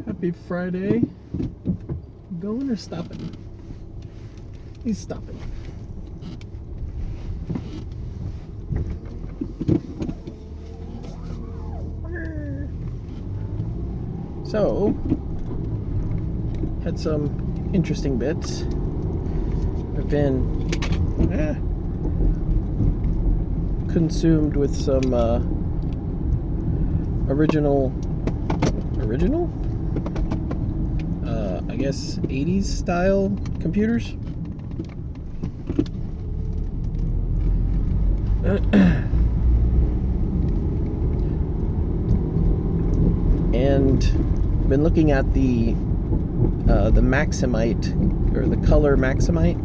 Happy Friday. Going or stopping? He's stopping. So, had some interesting bits. I've been consumed with some original, I guess 80s style computers. And been looking at the Maximite, or the color Maximite,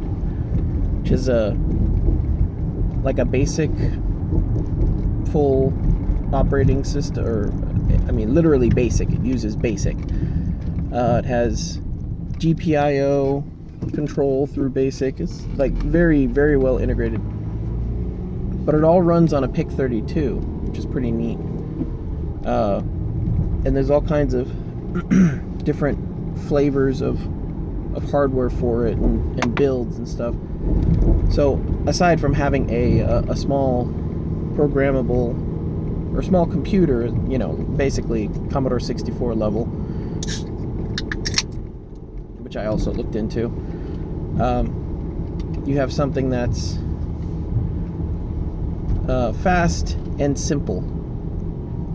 which is like a basic full operating system, or I mean literally basic. It uses basic. It has GPIO control through basic. It's like very, very well integrated. But it all runs on a PIC32, which is pretty neat. And there's all kinds of different flavors of hardware for it, and builds and stuff. So aside from having a small programmable or small computer, you know, basically Commodore 64 level, which I also looked into, you have something that's fast and simple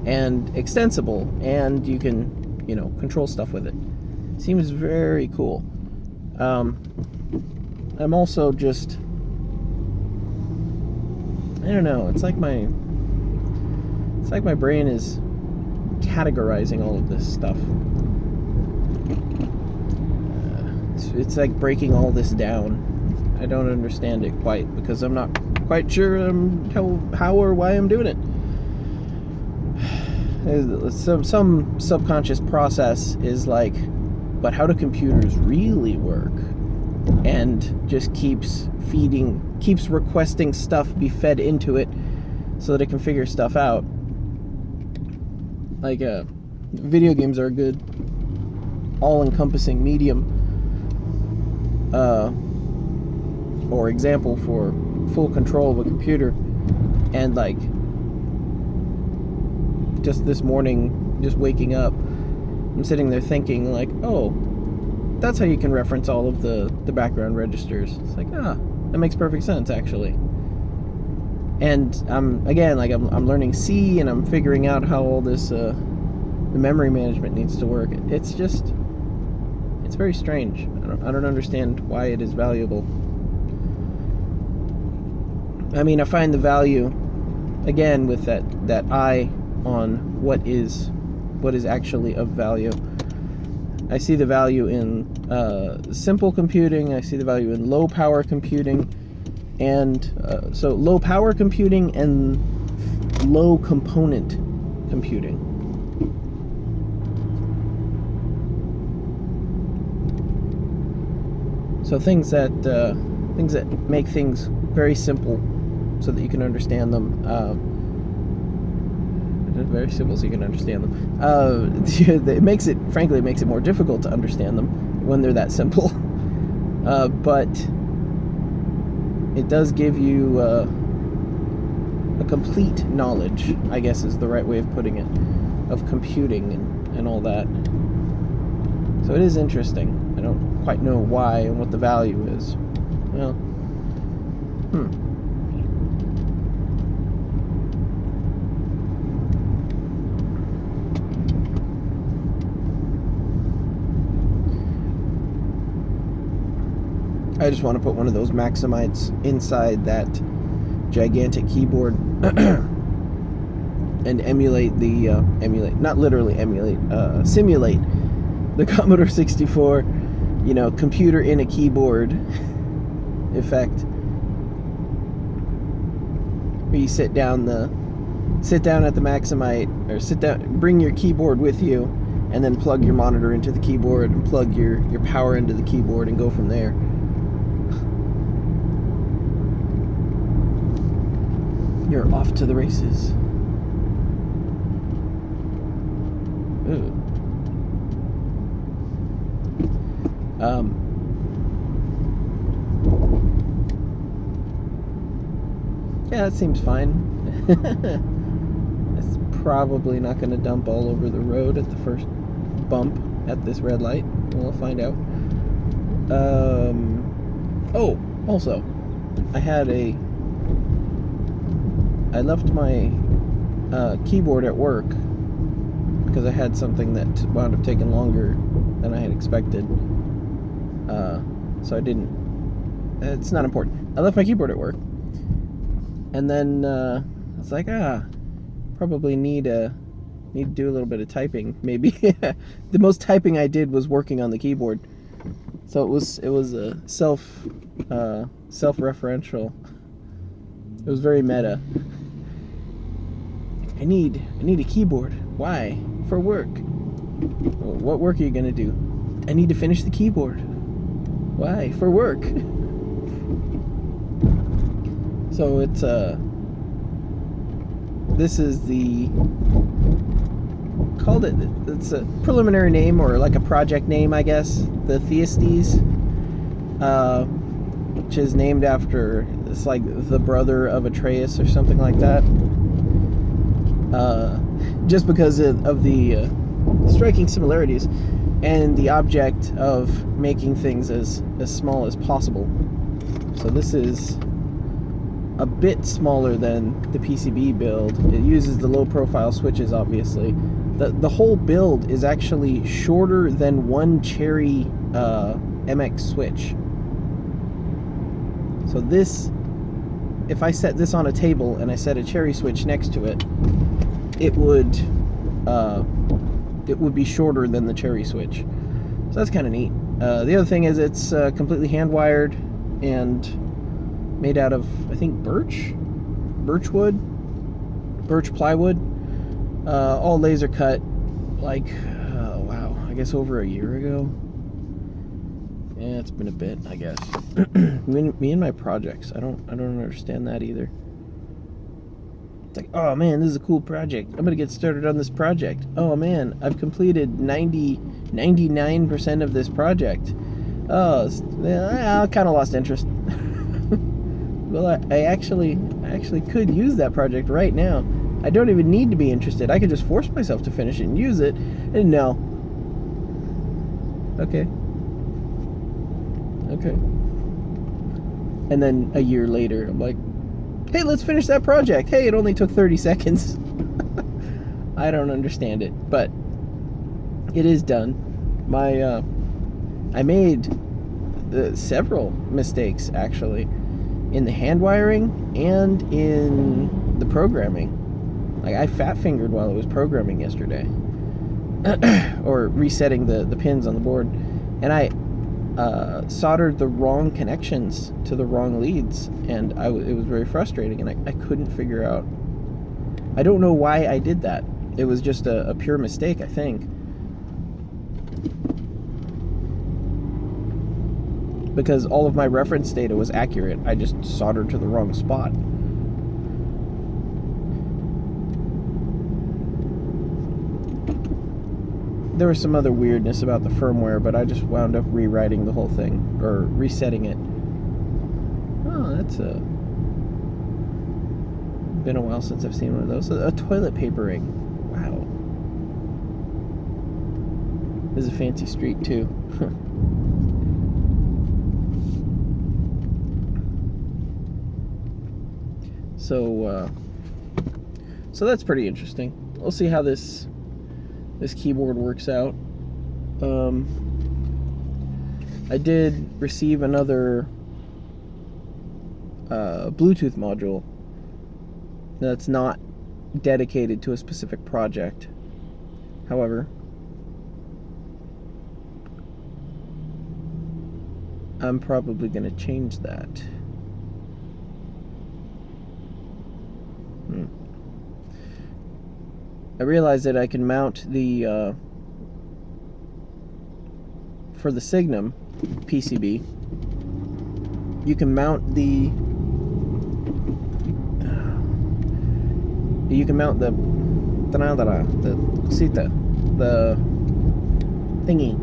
and extensible, and you can, you know, control stuff with it. Seems very cool. I'm also just, I don't know, it's like my brain is categorizing all of this stuff. It's like breaking all this down. I don't understand it quite, because I'm not quite sure how or why I'm doing it. Some subconscious process is like, but how do computers really work? And just keeps requesting stuff be fed into it so that it can figure stuff out. Like, video games are a good all-encompassing medium, or example for full control of a computer. And like, just this morning, just waking up, I'm sitting there thinking like, oh, that's how you can reference all of the background registers. It's like, that makes perfect sense, actually. And I'm learning C, and I'm figuring out how all this the memory management needs to work. It's very strange. I don't understand why it is valuable. I mean, I find the value, again, with that eye on what is actually of value. I see the value in simple computing. I see the value in low power computing, and so low power computing and low component computing. So things that make things very simple, so that you can understand them. Very simple, so you can understand them. It makes it more difficult to understand them when they're that simple. But it does give you a complete knowledge, I guess is the right way of putting it, of computing and all that. So it is interesting. I don't quite know why and what the value is. Well, I just want to put one of those Maximites inside that gigantic keyboard and simulate the Commodore 64, you know, computer in a keyboard effect, where you sit down at the Maximite, or bring your keyboard with you, and then plug your monitor into the keyboard and plug your power into the keyboard and go from there. You're off to the races. Ooh. Yeah, that seems fine. It's probably not going to dump all over the road at the first bump at this red light. We'll find out. Oh, also, I left my keyboard at work because I had something that wound up taking longer than I had expected. So I didn't. It's not important. I left my keyboard at work, and then I was like, probably need to do a little bit of typing. Maybe the most typing I did was working on the keyboard. So it was a self-referential. It was very meta. I need a keyboard. Why? For work. Well, what work are you gonna do? I need to finish the keyboard. Why? For work. So it's this is it's a preliminary name, or like a project name, I guess. The Thyestes, which is named after, it's like the brother of Atreus or something like that. Just because of the striking similarities and the object of making things as small as possible. So this is a bit smaller than the PCB build. It uses the low profile switches, obviously. The whole build is actually shorter than one Cherry MX switch. So this, if I set this on a table and I set a Cherry switch next to it, it would be shorter than the Cherry switch. So that's kind of neat. The other thing is it's completely hand wired and made out of, I think, birch plywood, all laser cut, like, wow, I guess over a year ago. Yeah, it's been a bit, I guess. me and my projects, I don't understand that either. It's like, oh man, this is a cool project. I'm gonna get started on this project. Oh man, I've completed 99% of this project. Oh, I kind of lost interest. Well, I actually could use that project right now. I don't even need to be interested. I could just force myself to finish it and use it. And no. Okay. And then a year later, I'm like, hey, let's finish that project. Hey, it only took 30 seconds. I don't understand it, but it is done. I made several mistakes, actually, in the hand wiring and in the programming. Like, I fat fingered while I was programming yesterday, or resetting the pins on the board, and I soldered the wrong connections to the wrong leads, and it was very frustrating, and I couldn't figure out. I don't know why I did that. It was just a pure mistake, I think. Because all of my reference data was accurate. I just soldered to the wrong spot. There was some other weirdness about the firmware, but I just wound up rewriting the whole thing, or resetting it. Oh, that's been a while since I've seen one of those. A toilet paper ring. Wow. This is a fancy street too. So that's pretty interesting. We'll see how this keyboard works out. I did receive another Bluetooth module that's not dedicated to a specific project. However, I'm probably going to change that. I realized that I can mount the for the Signum PCB, you can mount the cosita, the thingy,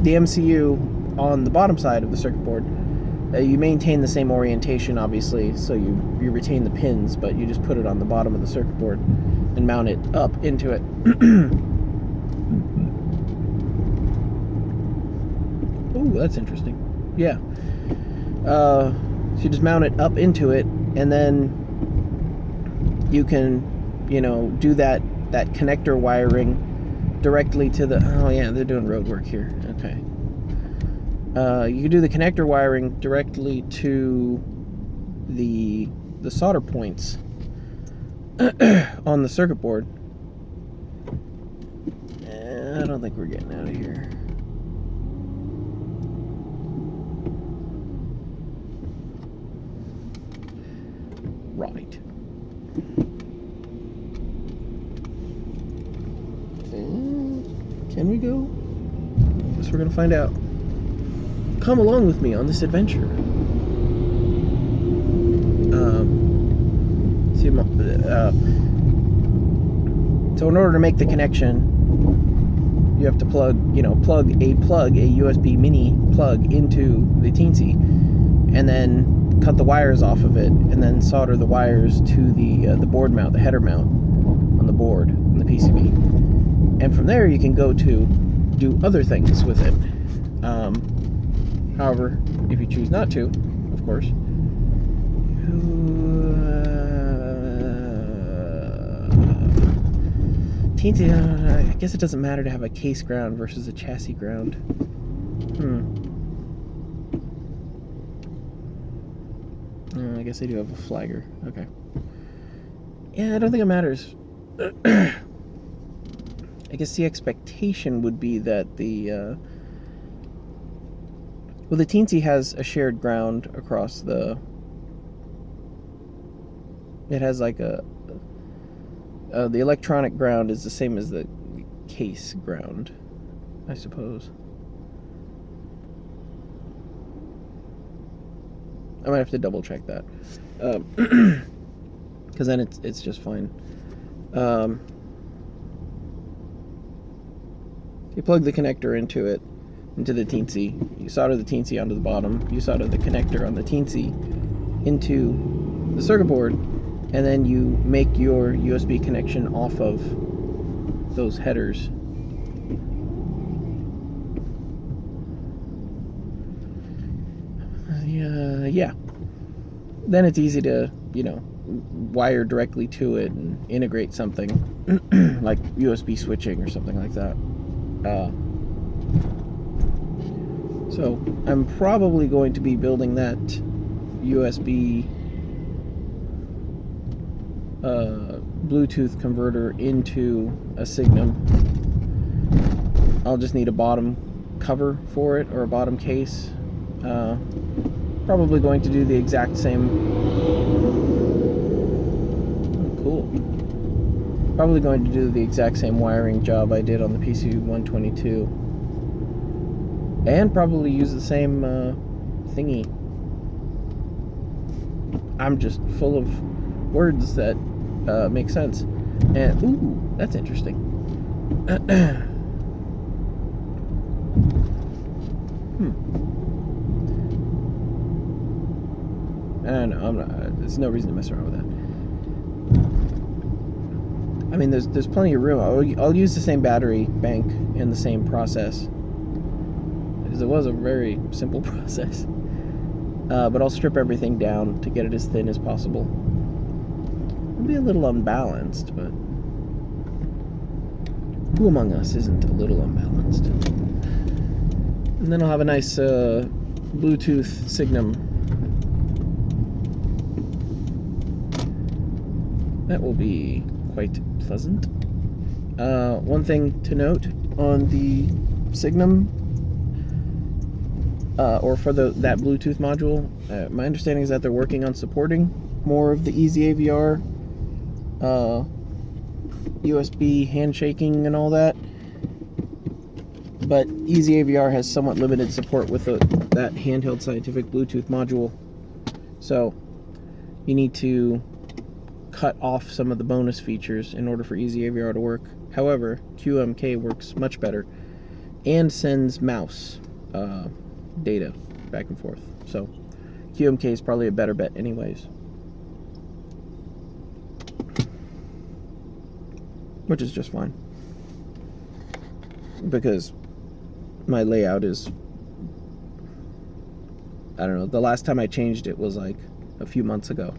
the MCU on the bottom side of the circuit board, you maintain the same orientation, obviously, so you retain the pins, but you just put it on the bottom of the circuit board and mount it up into it. Ooh, that's interesting. Yeah. So you just mount it up into it, and then you can, do that connector wiring directly to the... Oh, yeah, they're doing road work here. Okay. You can do the connector wiring directly to the solder points on the circuit board. I don't think we're getting out of here. Right. Can we go? Guess we're gonna find out. Come along with me on this adventure. So in order to make the connection, you have to plug a USB mini plug into the teensy, and then cut the wires off of it, and then solder the wires to the board mount, the header mount on the board, on the PCB. And from there you can go to do other things with it. However, if you choose not to, of course, teensy, I guess it doesn't matter to have a case ground versus a chassis ground. I guess I do have a flagger. Okay. Yeah, I don't think it matters. I guess the expectation would be that the teensy has a shared ground across the... It has like the electronic ground is the same as the case ground, I suppose. I might have to double check that, because then it's just fine. You plug the connector into the teensy. You solder the teensy onto the bottom. You solder the connector on the teensy into the circuit board, and then you make your USB connection off of those headers. Yeah. Then it's easy to, wire directly to it and integrate something like USB switching or something like that. So I'm probably going to be building that USB Bluetooth converter into a Signum. I'll just need a bottom cover for it, or a bottom case. Probably going to do the exact same... Cool. Probably going to do the exact same wiring job I did on the PC-122. And probably use the same thingy. I'm just full of words that make sense. And, ooh, that's interesting. And there's no reason to mess around with that. I mean, there's plenty of room. I'll use the same battery bank and the same process, because it was a very simple process. But I'll strip everything down to get it as thin as possible. It'll be a little unbalanced, but who among us isn't a little unbalanced? And then I'll have a nice Bluetooth Signum. That will be quite pleasant. One thing to note on the Signum, or for that Bluetooth module, my understanding is that they're working on supporting more of the EasyAVR USB handshaking and all that. But EasyAVR has somewhat limited support with that handheld scientific Bluetooth module. So you need to cut off some of the bonus features in order for Easy AVR to work. However, QMK works much better and sends mouse data back and forth. So QMK is probably a better bet anyways. Which is just fine. Because my layout is, I don't know, the last time I changed it was like a few months ago.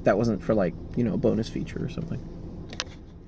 That wasn't for like, you know, a bonus feature or something.